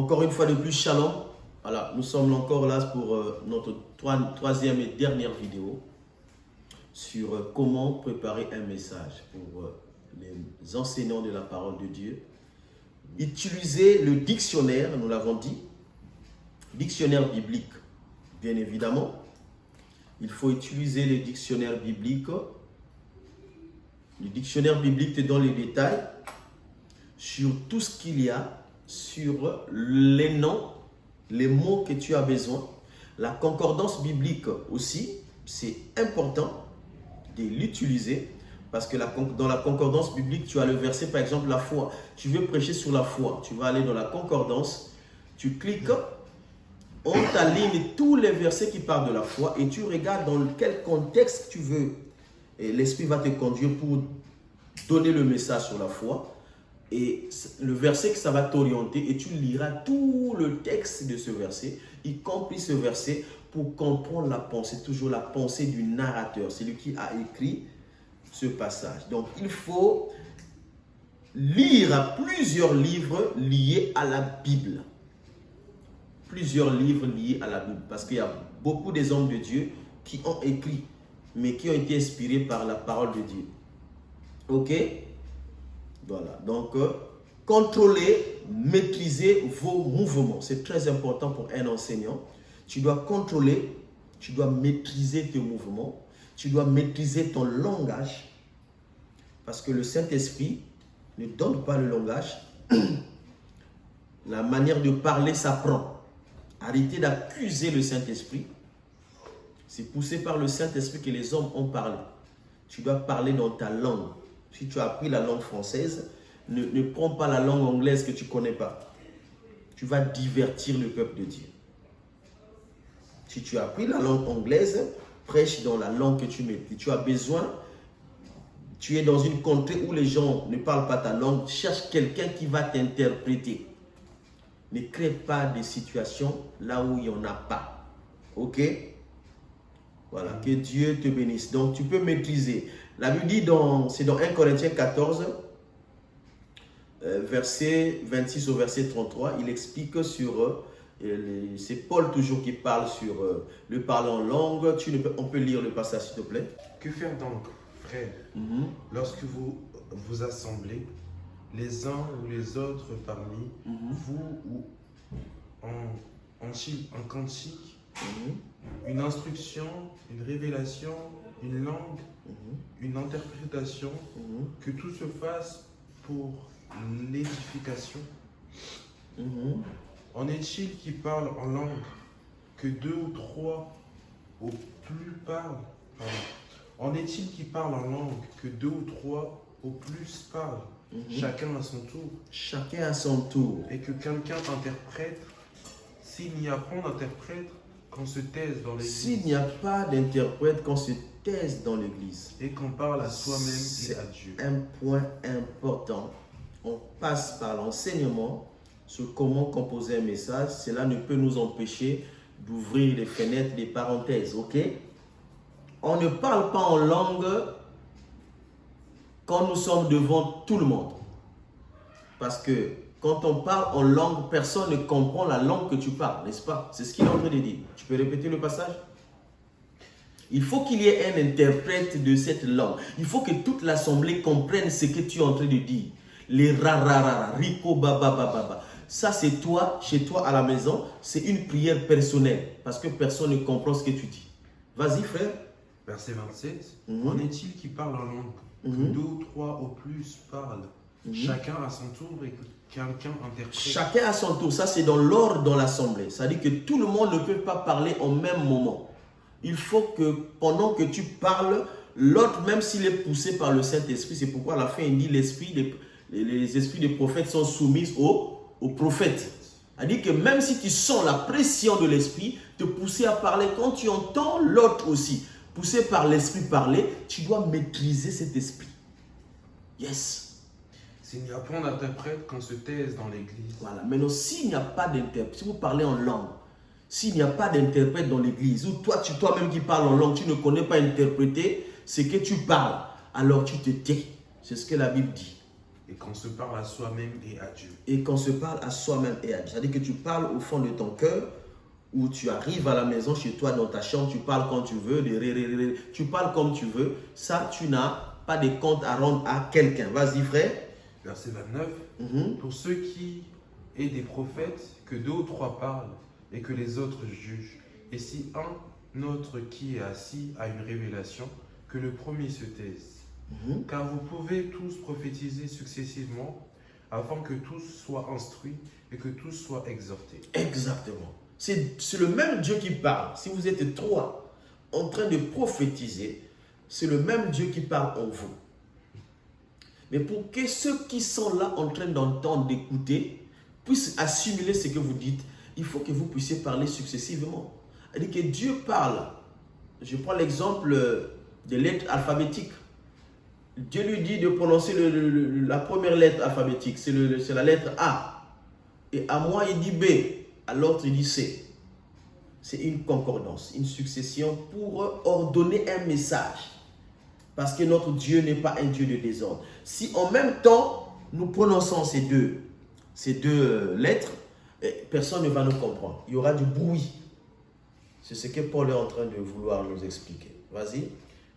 Encore une fois de plus, shalom. Voilà, nous sommes encore là pour notre troisième et dernière vidéo sur comment préparer un message pour les enseignants de la parole de Dieu. Utilisez le dictionnaire, nous l'avons dit, dictionnaire biblique, bien évidemment. Il faut utiliser le dictionnaire biblique. Le dictionnaire biblique te donne les détails sur tout ce qu'il y a, sur les noms, les mots que tu as besoin. La concordance biblique aussi, c'est important de l'utiliser parce que dans la concordance biblique, tu as le verset, par exemple, la foi. Tu veux prêcher sur la foi, tu vas aller dans la concordance, tu cliques, on t'aligne tous les versets qui parlent de la foi et tu regardes dans quel contexte tu veux. Et l'Esprit va te conduire pour donner le message sur la foi. Et le verset que ça va t'orienter et tu liras tout le texte de ce verset, y compris ce verset, pour comprendre la pensée, toujours la pensée du narrateur, celui qui a écrit ce passage. Donc il faut lire plusieurs livres liés à la Bible. Plusieurs livres liés à la Bible, parce qu'il y a beaucoup des hommes de Dieu qui ont écrit, mais qui ont été inspirés par la parole de Dieu. Ok? Voilà, donc contrôlez, maîtrisez vos mouvements. C'est très important pour un enseignant. Tu dois contrôler, tu dois maîtriser tes mouvements, tu dois maîtriser ton langage. Parce que le Saint-Esprit ne donne pas le langage. La manière de parler s'apprend. Arrêtez d'accuser le Saint-Esprit. C'est poussé par le Saint-Esprit que les hommes ont parlé. Tu dois parler dans ta langue. Si tu as appris la langue française, ne prends pas la langue anglaise que tu ne connais pas. Tu vas divertir le peuple de Dieu. Si tu as appris la langue anglaise, prêche dans la langue que tu maîtrises. Tu as besoin, tu es dans une contrée où les gens ne parlent pas ta langue, cherche quelqu'un qui va t'interpréter. Ne crée pas des situations là où il n'y en a pas. Ok? Voilà, que Dieu te bénisse. Donc, tu peux maîtriser. La Bible dit, c'est dans 1 Corinthiens 14, verset 26 au verset 33, il explique sur, c'est Paul toujours qui parle sur le parler en langue. On peut lire le passage s'il te plaît. Que faire donc, frères, lorsque vous vous assemblez, les uns ou les autres parmi vous, ou en cantique, une instruction, une révélation, une langue, une interprétation, que tout se fasse pour l'édification. En est-il qui parle en langue, que deux ou trois au plus parlent? En est-il qui parle en langue, que deux ou trois au plus parlent? Chacun à son tour. Chacun à son tour. Et que quelqu'un interprète. S'il n'y a pas d'interprète, qu'on se taise dans l'église. S'il n'y a pas d'interprète, qu'on se taise dans l'église. Et qu'on parle à soi-même et à Dieu. C'est un point important. On passe par l'enseignement sur comment composer un message. Cela ne peut nous empêcher d'ouvrir les fenêtres, des parenthèses. Ok? On ne parle pas en langue quand nous sommes devant tout le monde. Parce que quand on parle en langue, personne ne comprend la langue que tu parles, n'est-ce pas? C'est ce qu'il est en train de dire. Tu peux répéter le passage? Il faut qu'il y ait un interprète de cette langue. Il faut que toute l'assemblée comprenne ce que tu es en train de dire. Les rararara, rico, baba, baba, baba. Ça, c'est toi, chez toi à la maison, c'est une prière personnelle. Parce que personne ne comprend ce que tu dis. Vas-y, frère. Verset 27. En est-il qui parle en langue, que deux ou trois au plus parlent? Chacun à son tour et que quelqu'un interprète. Chacun à son tour. Ça, c'est dans l'ordre dans l'assemblée. Ça dit que tout le monde ne peut pas parler au même moment. Il faut que pendant que tu parles, l'autre, même s'il est poussé par le Saint-Esprit, c'est pourquoi à la fin, il dit les esprits des prophètes sont soumis aux prophètes. C'est-à-dire que même si tu sens la pression de l'esprit, te pousser à parler, quand tu entends l'autre aussi, poussé par l'esprit parler, tu dois maîtriser cet esprit. Yes. S'il n'y a pas d'interprète, qu'on se taise dans l'église. Voilà. Maintenant, s'il n'y a pas d'interprète, si vous parlez en langue, s'il n'y a pas d'interprète dans l'église, ou toi-même qui parles en langue, tu ne connais pas interpréter ce que tu parles, alors tu te tais. C'est ce que la Bible dit. et qu'on se parle à soi-même et à Dieu. Et qu'on se parle à soi-même et à Dieu. C'est-à-dire que tu parles au fond de ton cœur, où tu arrives à la maison, chez toi, dans ta chambre, tu parles quand tu veux, tu parles comme tu veux. Ça, tu n'as pas de compte à rendre à quelqu'un. Vas-y, frère. Verset 29. Pour ceux qui est des prophètes, que 2 ou 3 parlent et que les autres jugent. Et si un autre qui est assis a une révélation, que le premier se taise. Car vous pouvez tous prophétiser successivement, afin que tous soient instruits et que tous soient exhortés. Exactement. C'est le même Dieu qui parle. Si vous êtes 3 en train de prophétiser, c'est le même Dieu qui parle en vous. Mais pour que ceux qui sont là en train d'entendre, d'écouter, puissent assimiler ce que vous dites, il faut que vous puissiez parler successivement. C'est-à-dire que Dieu parle. Je prends l'exemple des lettres alphabétiques. Dieu lui dit de prononcer la première lettre alphabétique, c'est la lettre A. Et à moi, il dit B. À l'autre, il dit C. C'est une concordance, une succession pour ordonner un message. Parce que notre Dieu n'est pas un Dieu de désordre. Si en même temps, nous prononçons ces deux lettres, personne ne va nous comprendre. Il y aura du bruit. C'est ce que Paul est en train de vouloir nous expliquer. Vas-y.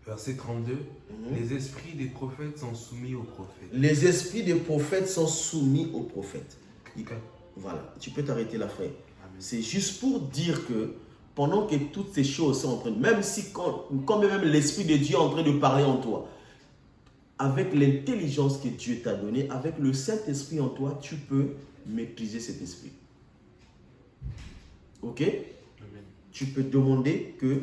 Verset 32. Les esprits des prophètes sont soumis aux prophètes. Les esprits des prophètes sont soumis aux prophètes. Okay. Voilà, tu peux t'arrêter là, frère. C'est juste pour dire que pendant que toutes ces choses sont en train de... Même si quand même l'Esprit de Dieu est en train de parler en toi, avec l'intelligence que Dieu t'a donnée, avec le Saint-Esprit en toi, tu peux maîtriser cet esprit. Ok? Amen. Tu peux demander que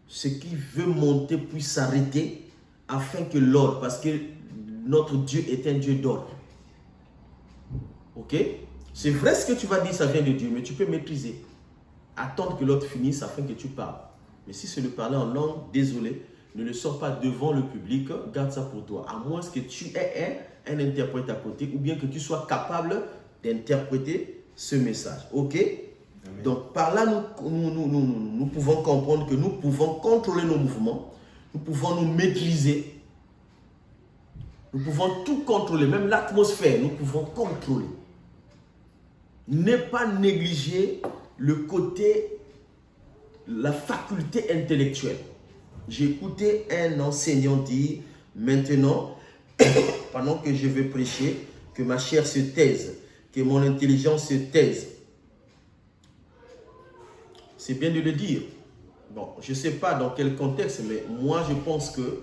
ce qui veut monter puisse s'arrêter afin que l'ordre, parce que notre Dieu est un Dieu d'ordre. Ok? C'est vrai ce que tu vas dire, ça vient de Dieu, mais tu peux maîtriser. Attendre que l'autre finisse afin que tu parles. Mais si c'est de parler en langue, désolé, ne le sors pas devant le public, garde ça pour toi. À moins que tu aies un interprète à côté ou bien que tu sois capable d'interpréter ce message. Ok? Amen. Donc par là, nous pouvons comprendre que nous pouvons contrôler nos mouvements, nous pouvons nous maîtriser, nous pouvons tout contrôler, même l'atmosphère, nous pouvons contrôler. Ne pas négliger le côté, la faculté intellectuelle. J'ai écouté un enseignant dire, maintenant, pendant que je vais prêcher, que ma chair se taise, que mon intelligence se taise. C'est bien de le dire. Bon, je ne sais pas dans quel contexte, mais moi je pense que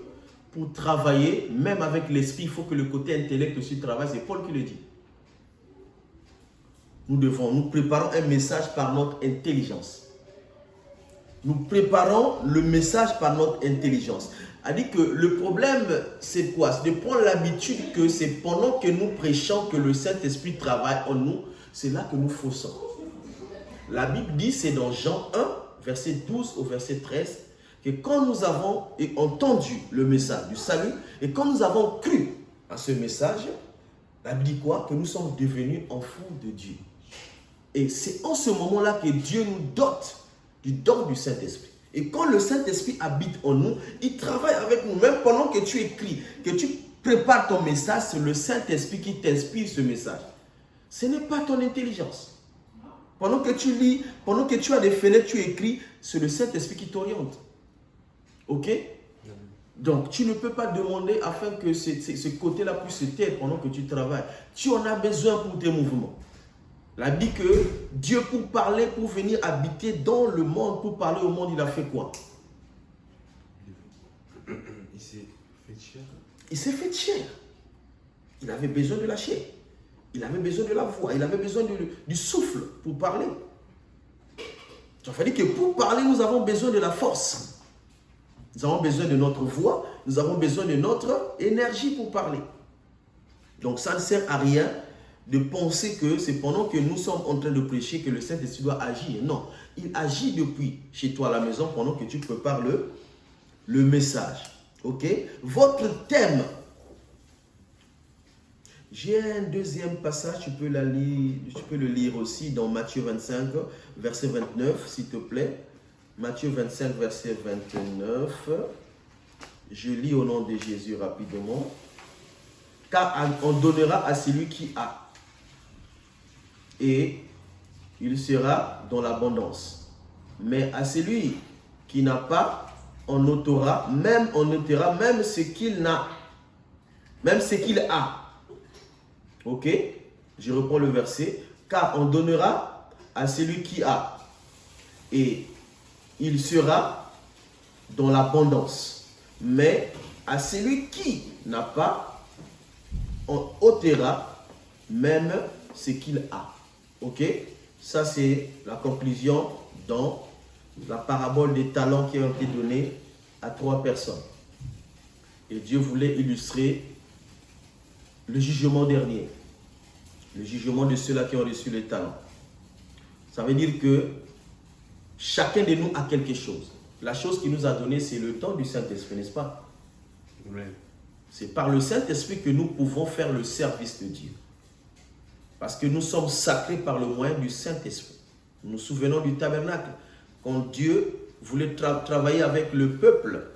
pour travailler, même avec l'esprit, il faut que le côté intellect aussi travaille. C'est Paul qui le dit. Nous préparons un message par notre intelligence. Nous préparons le message par notre intelligence. C'est-à-dire que le problème, c'est quoi? C'est de prendre l'habitude que c'est pendant que nous prêchons que le Saint-Esprit travaille en nous. C'est là que nous faussons. La Bible dit, c'est dans Jean 1, verset 12 au verset 13, que quand nous avons entendu le message du salut, et quand nous avons cru à ce message, la Bible dit quoi? Que nous sommes devenus enfants de Dieu. Et c'est en ce moment-là que Dieu nous dote du don du Saint-Esprit. Et quand le Saint-Esprit habite en nous, il travaille avec nous. Même pendant que tu écris, que tu prépares ton message, c'est le Saint-Esprit qui t'inspire ce message. Ce n'est pas ton intelligence. Pendant que tu lis, pendant que tu as des fenêtres, tu écris, c'est le Saint-Esprit qui t'oriente. Ok? Donc, tu ne peux pas demander afin que ce côté-là puisse se taire pendant que tu travailles. Tu en as besoin pour tes mouvements. La dit que Dieu, pour parler, pour venir habiter dans le monde, pour parler au monde, il a fait quoi? Il s'est fait chair. Il s'est fait chair. Il avait besoin de la chair. Il avait besoin de la voix. Il avait besoin du souffle pour parler. Ça veut dire que pour parler, nous avons besoin de la force. Nous avons besoin de notre voix. Nous avons besoin de notre énergie pour parler. Donc ça ne sert à rien de penser que c'est pendant que nous sommes en train de prêcher que le Saint-Esprit doit agir. Non, il agit depuis chez toi à la maison pendant que tu prépares le message. Ok? Votre thème. J'ai un deuxième passage, tu peux le lire aussi dans Matthieu 25, verset 29, s'il te plaît. Matthieu 25, verset 29. Je lis au nom de Jésus rapidement. car on donnera à celui qui a. Et il sera dans l'abondance. Mais à celui qui n'a pas, on notera même ce qu'il n'a, même ce qu'il a. Ok? Je reprends le verset. Car on donnera à celui qui a. Et il sera dans l'abondance. Mais à celui qui n'a pas, on ôtera même ce qu'il a. Ok? Ça, c'est la conclusion dans la parabole des talents qui ont été donnés à 3 personnes. Et Dieu voulait illustrer le jugement dernier. Le jugement de ceux-là qui ont reçu les talents. Ça veut dire que chacun de nous a quelque chose. La chose qu'il nous a donnée, c'est le don du Saint-Esprit, n'est-ce pas? Oui. C'est par le Saint-Esprit que nous pouvons faire le service de Dieu. Parce que nous sommes sacrés par le moyen du Saint-Esprit. Nous nous souvenons du tabernacle. Quand Dieu voulait travailler avec le peuple,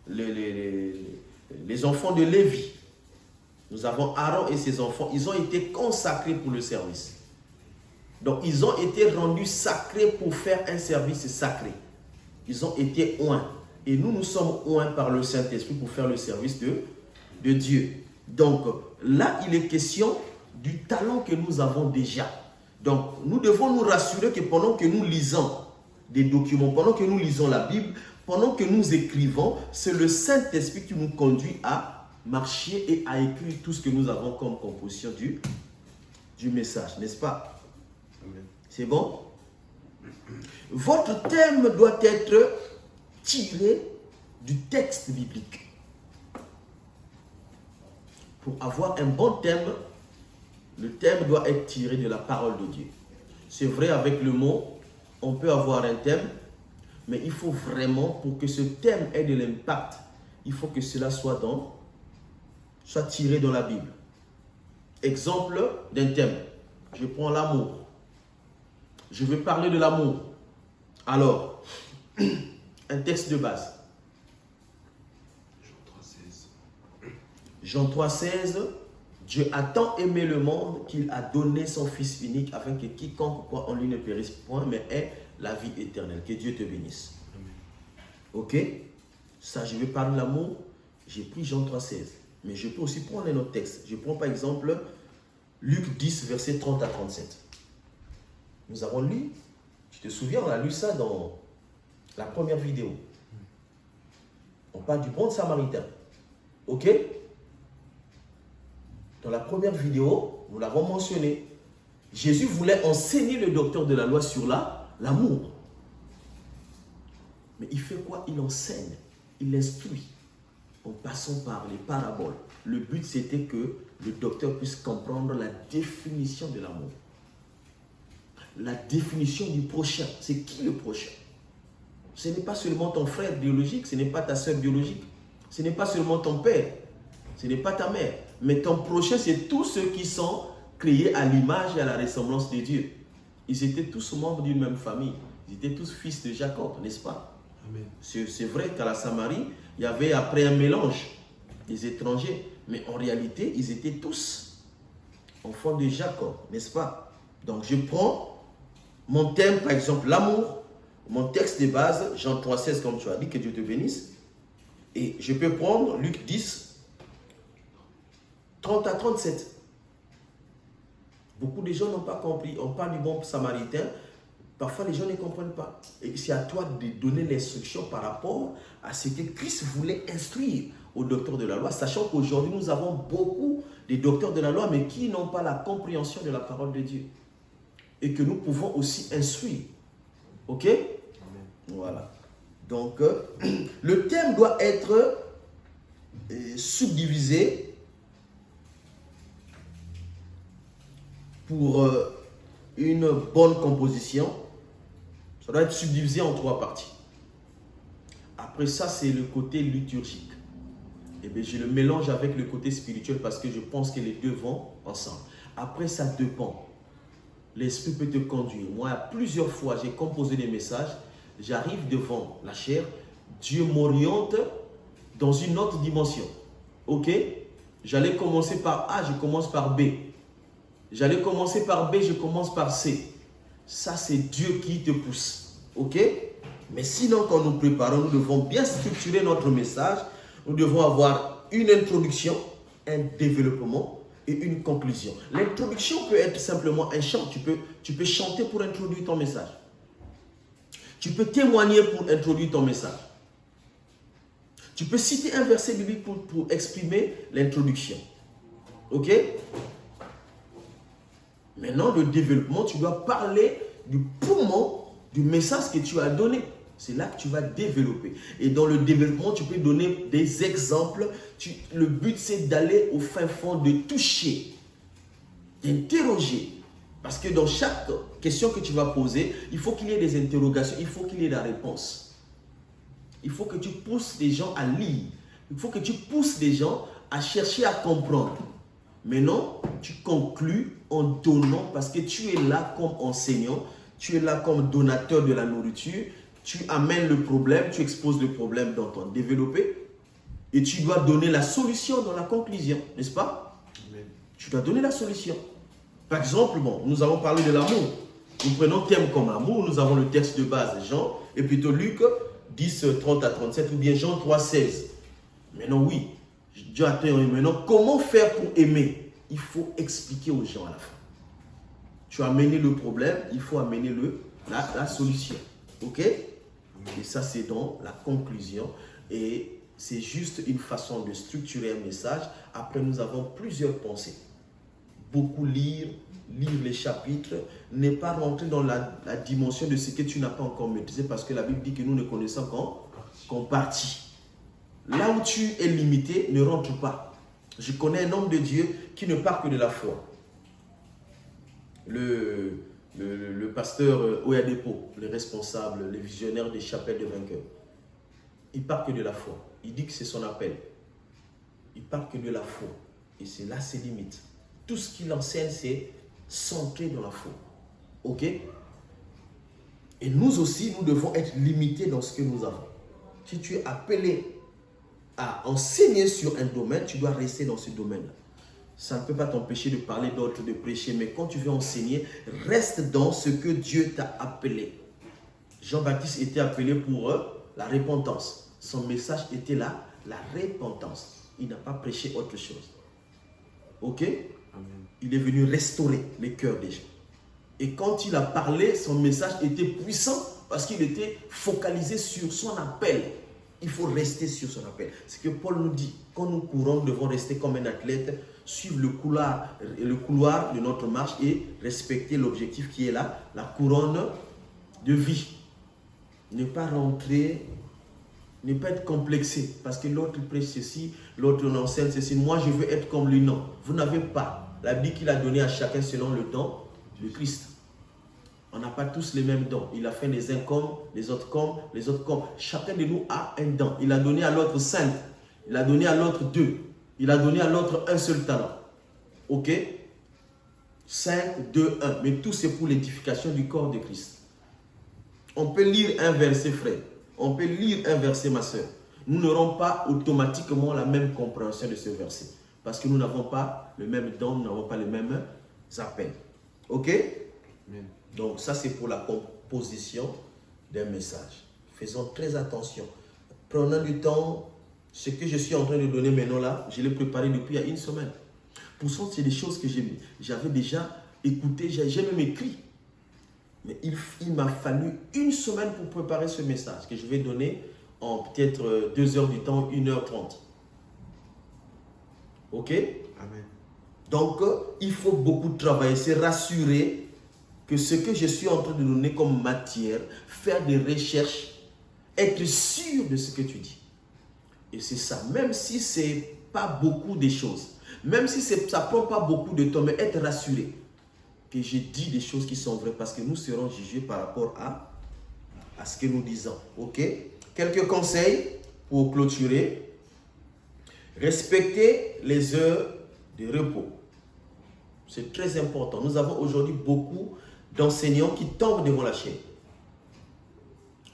les enfants de Lévi. Nous avons Aaron et ses enfants. Ils ont été consacrés pour le service. Donc, ils ont été rendus sacrés pour faire un service sacré. Ils ont été oints. Et nous, nous sommes oints par le Saint-Esprit pour faire le service de Dieu. Donc, là, il est question du talent que nous avons déjà. Donc, nous devons nous rassurer que pendant que nous lisons des documents, pendant que nous lisons la Bible, pendant que nous écrivons, c'est le Saint-Esprit qui nous conduit à marcher et à écrire tout ce que nous avons comme composition du message, n'est-ce pas? C'est bon? Votre thème doit être tiré du texte biblique. Pour avoir un bon thème, le thème doit être tiré de la parole de Dieu. C'est vrai, avec le mot, on peut avoir un thème, mais il faut vraiment, pour que ce thème ait de l'impact, il faut que cela soit tiré dans la Bible. Exemple d'un thème. Je prends l'amour. Je veux parler de l'amour. Alors, un texte de base. Jean 3,16. Dieu a tant aimé le monde qu'il a donné son Fils unique afin que quiconque croit en lui ne périsse point, mais ait la vie éternelle. Que Dieu te bénisse. Amen. Ok? Ça, je vais parler de l'amour. J'ai pris Jean 3,16. Mais je peux aussi prendre un autre texte. Je prends par exemple Luc 10, verset 30 à 37. Nous avons lu, tu te souviens, on a lu ça dans la première vidéo. On parle du bon samaritain. Ok? Dans la première vidéo, nous l'avons mentionné. Jésus voulait enseigner le docteur de la loi sur l'amour. Mais il fait quoi? Il enseigne, il instruit en passant par les paraboles. Le but, c'était que le docteur puisse comprendre la définition de l'amour. La définition du prochain. C'est qui le prochain? Ce n'est pas seulement ton frère biologique, ce n'est pas ta soeur biologique, ce n'est pas seulement ton père, ce n'est pas ta mère. Mais ton prochain, c'est tous ceux qui sont créés à l'image et à la ressemblance de Dieu. Ils étaient tous membres d'une même famille. Ils étaient tous fils de Jacob, n'est-ce pas? Amen. C'est vrai qu'à la Samarie, il y avait après un mélange des étrangers. Mais en réalité, ils étaient tous enfants de Jacob, n'est-ce pas? Donc je prends mon thème, par exemple, l'amour. Mon texte de base, Jean 3,16, comme tu as dit, que Dieu te bénisse. Et je peux prendre Luc 10, 30 à 37. Beaucoup de gens n'ont pas compris. On parle du bon samaritain. Parfois, les gens ne comprennent pas. Et c'est à toi de donner l'instruction par rapport à ce que Christ voulait instruire aux docteurs de la loi, sachant qu'aujourd'hui, nous avons beaucoup de docteurs de la loi, mais qui n'ont pas la compréhension de la parole de Dieu. Et que nous pouvons aussi instruire. Ok? Amen. Voilà. Donc, le thème doit être subdivisé pour une bonne composition. Ça doit être subdivisé en 3 parties. Après ça, c'est le côté liturgique. Et bien, je le mélange avec le côté spirituel parce que je pense que les deux vont ensemble. Après, ça dépend. L'esprit peut te conduire. Moi, plusieurs fois, j'ai composé des messages. J'arrive devant la chair. Dieu m'oriente dans une autre dimension. Ok? J'allais commencer par A, je commence par B. J'allais commencer par B, je commence par C. Ça, c'est Dieu qui te pousse. OK? Mais sinon, quand nous préparons, nous devons bien structurer notre message. Nous devons avoir une introduction, un développement et une conclusion. L'introduction peut être simplement un chant. Tu peux chanter pour introduire ton message. Tu peux témoigner pour introduire ton message. Tu peux citer un verset biblique pour exprimer l'introduction. OK? Maintenant, le développement, tu dois parler du poumon du message que tu as donné. C'est là que tu vas développer. Et dans le développement, tu peux donner des exemples. Le but, c'est d'aller au fin fond, de toucher, d'interroger. Parce que dans chaque question que tu vas poser, il faut qu'il y ait des interrogations, il faut qu'il y ait la réponse. Il faut que tu pousses les gens à lire. Il faut que tu pousses les gens à chercher à comprendre. Maintenant, tu conclus en donnant parce que tu es là comme enseignant, tu es là comme donateur de la nourriture, tu amènes le problème, tu exposes le problème dans ton développé et tu dois donner la solution dans la conclusion, n'est-ce pas? Amen. Tu dois donner la solution. Par exemple, nous avons parlé de l'amour. Nous prenons thème comme amour, nous avons le texte de base, Jean, et plutôt Luc 10, 30 à 37, ou bien Jean 3, 16. Maintenant, oui, Dieu a été maintenant, comment faire pour aimer? Il faut expliquer aux gens à la fin. Tu as amené le problème, il faut amener la solution. OK? Et ça, c'est dans la conclusion. Et c'est juste une façon de structurer un message. Après, nous avons plusieurs pensées. Beaucoup lire les chapitres, n'est pas rentrer dans la dimension de ce que tu n'as pas encore maîtrisé, parce que la Bible dit que nous ne connaissons qu'en partie. Là où tu es limité, ne rentre pas. Je connais un homme de Dieu qui ne part que de la foi. Le pasteur Oyadepo, le responsable, le visionnaire des chapelles de vainqueurs, il part que de la foi. Il dit que c'est son appel. Il part que de la foi. Et c'est là ses limites. Tout ce qu'il enseigne, c'est centré dans la foi. OK? Et nous aussi, nous devons être limités dans ce que nous avons. Si tu es appelé à enseigner sur un domaine, tu dois rester dans ce domaine-là. Ça ne peut pas t'empêcher de parler d'autres, de prêcher, mais quand tu veux enseigner, reste dans ce que Dieu t'a appelé. Jean-Baptiste était appelé pour la repentance. Son message était là, la repentance. Il n'a pas prêché autre chose. OK? Amen. Il est venu restaurer les cœurs des gens. Et quand il a parlé, son message était puissant parce qu'il était focalisé sur son appel. Il faut rester sur son appel. C'est ce que Paul nous dit. Quand nous courons, nous devons rester comme un athlète, suivre le couloir de notre marche et respecter l'objectif qui est là, la couronne de vie. Ne pas rentrer, ne pas être complexé parce que l'autre prêche ceci, l'autre enseigne ceci. Moi, je veux être comme lui. Non, vous n'avez pas. La Bible qu'il a donné à chacun selon le don de Christ. On n'a pas tous les mêmes dons. Il a fait les uns comme, les autres comme, les autres comme. Chacun de nous a un don. Il a donné à l'autre 5. Il a donné à l'autre 2. Il a donné à l'autre un seul talent. OK? 5, 2, 1. Mais tout c'est pour l'édification du corps de Christ. On peut lire un verset, frère. On peut lire un verset, ma soeur. Nous n'aurons pas automatiquement la même compréhension de ce verset. Parce que nous n'avons pas le même don, nous n'avons pas les mêmes appels. OK? Amen. Donc ça c'est pour la composition d'un message. Faisons très attention. Prenons du temps. Ce que je suis en train de donner maintenant là, je l'ai préparé depuis il y a une semaine. Pourtant, c'est des choses que j'avais déjà écoutées, j'ai même écrit. Mais il m'a fallu une semaine pour préparer ce message que je vais donner en peut-être 2 heures du temps, 1h30. OK? Amen. Donc, il faut beaucoup travailler, c'est rassurer que ce que je suis en train de donner comme matière, faire des recherches, être sûr de ce que tu dis. Et c'est ça, même si ce n'est pas beaucoup de choses, même si ça ne prend pas beaucoup de temps, mais être rassuré que j'ai dit des choses qui sont vraies parce que nous serons jugés par rapport à ce que nous disons. OK? Quelques conseils pour clôturer. Respecter les heures de repos. C'est très important. Nous avons aujourd'hui beaucoup d'enseignants qui tombent devant la chaîne.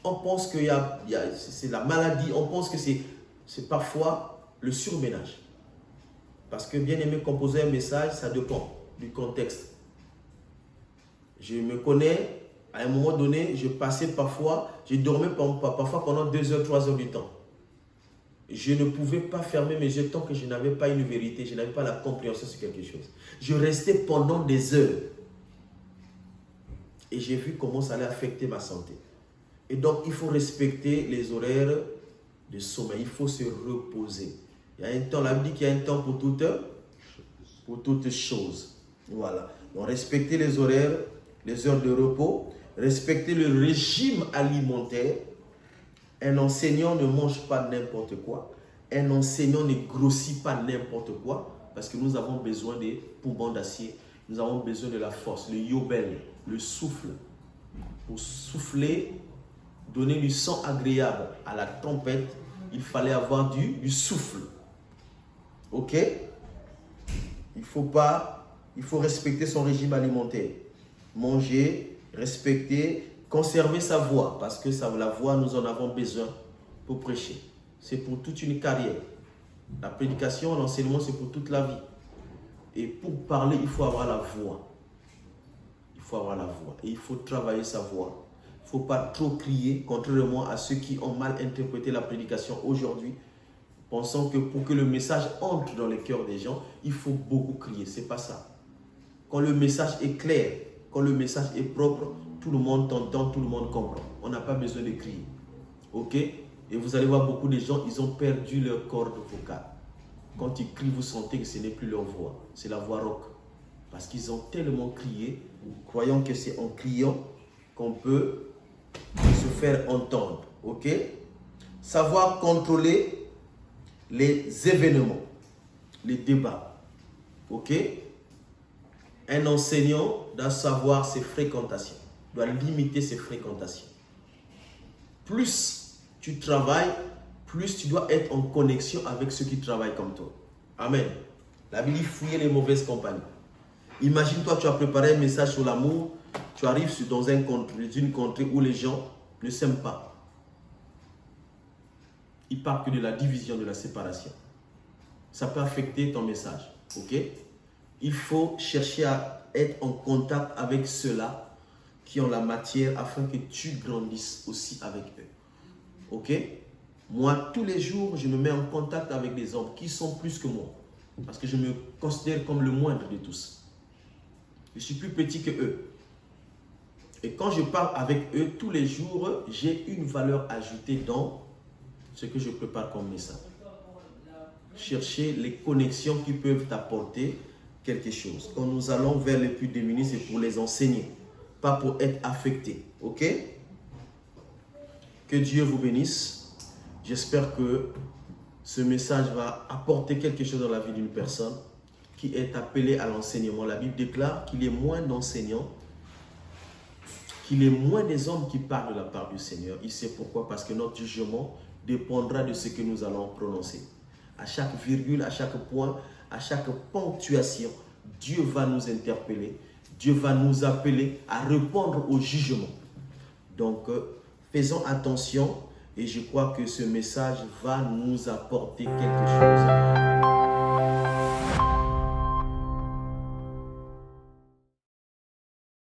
On pense que c'est la maladie, on pense que c'est parfois le surménage. Parce que bien aimé, composer un message, ça dépend du contexte. Je me connais, à un moment donné, je passais parfois, je dormais parfois pendant 2 heures, 3 heures du temps. Je ne pouvais pas fermer mes yeux tant que je n'avais pas une vérité, je n'avais pas la compréhension sur quelque chose. Je restais pendant des heures. Et j'ai vu comment ça allait affecter ma santé. Et donc, il faut respecter les horaires de sommeil. Il faut se reposer. Il y a un temps, la Bible dit qu'il y a un temps pour toutes choses. Voilà. Donc, respecter les horaires, les heures de repos, respecter le régime alimentaire. Un enseignant ne mange pas n'importe quoi. Un enseignant ne grossit pas n'importe quoi. Parce que nous avons besoin des poumons d'acier. Nous avons besoin de la force, le yobel, le souffle. Pour souffler, donner du son agréable à la trompette, il fallait avoir du souffle. Ok? Il faut respecter son régime alimentaire. Manger, respecter, conserver sa voix. Parce que la voix, nous en avons besoin pour prêcher. C'est pour toute une carrière. La prédication, l'enseignement, c'est pour toute la vie. Et pour parler, il faut avoir la voix. Il faut avoir la voix. Et il faut travailler sa voix. Il ne faut pas trop crier, contrairement à ceux qui ont mal interprété la prédication aujourd'hui, pensant que pour que le message entre dans les cœurs des gens, il faut beaucoup crier. Ce n'est pas ça. Quand le message est clair, quand le message est propre, tout le monde t'entend, tout le monde comprend. On n'a pas besoin de crier. Ok? Et vous allez voir beaucoup de gens, ils ont perdu leur corde vocale. Quand ils crient, vous sentez que ce n'est plus leur voix. C'est la voix rauque. Parce qu'ils ont tellement crié, croyant que c'est en criant qu'on peut se faire entendre. Ok? Savoir contrôler les événements, les débats. Ok? Un enseignant doit savoir ses fréquentations, doit limiter ses fréquentations. Plus tu travailles, plus tu dois être en connexion avec ceux qui travaillent comme toi. Amen. La Bible dit fouiller les mauvaises compagnies. Imagine-toi, tu as préparé un message sur l'amour, tu arrives dans une contrée où les gens ne s'aiment pas. Ils parlent que de la division, de la séparation. Ça peut affecter ton message. Ok? Il faut chercher à être en contact avec ceux-là qui ont la matière afin que tu grandisses aussi avec eux. Ok? Moi, tous les jours, je me mets en contact avec des hommes qui sont plus que moi. Parce que je me considère comme le moindre de tous. Je suis plus petit que eux. Et quand je parle avec eux, tous les jours, j'ai une valeur ajoutée dans ce que je prépare comme message. Chercher les connexions qui peuvent t'apporter quelque chose. Quand nous allons vers les plus démunis, c'est pour les enseigner, pas pour être affectés. Ok? Que Dieu vous bénisse. J'espère que ce message va apporter quelque chose dans la vie d'une personne qui est appelée à l'enseignement. La Bible déclare qu'il est moins d'enseignants, qu'il est moins des hommes qui parlent de la part du Seigneur. Il sait pourquoi? Parce que notre jugement dépendra de ce que nous allons prononcer. À chaque virgule, à chaque point, à chaque ponctuation, Dieu va nous interpeller. Dieu va nous appeler à répondre au jugement. Donc, faisons attention et je crois que ce message va nous apporter quelque chose.